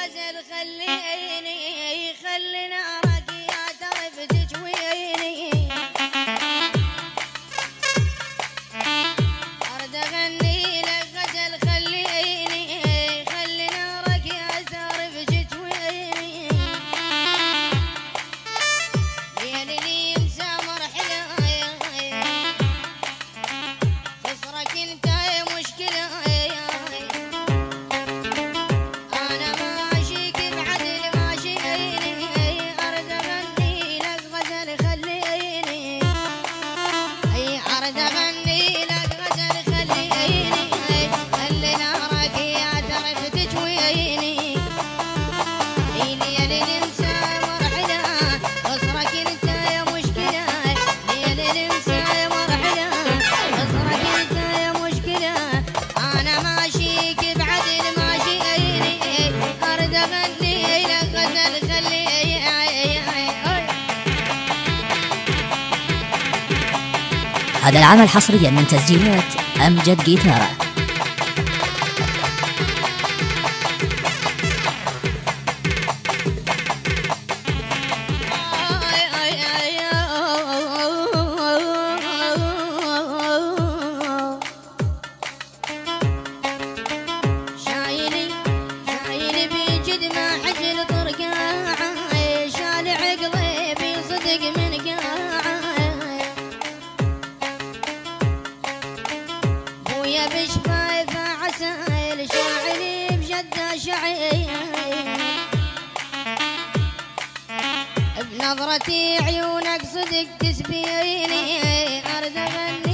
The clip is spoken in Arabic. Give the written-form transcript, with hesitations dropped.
غزل خليني خلينا راقي اعترف تجويني ارد اغني لك غزل خليني خلينا راقي اعترف تجويني ليلي يمسى مرحله خسرك انت مشكله هذا العمل حصريا من تسجيلات أمجد جيتارة. بنظرتي عيونك صدق تسبيني أرد أغني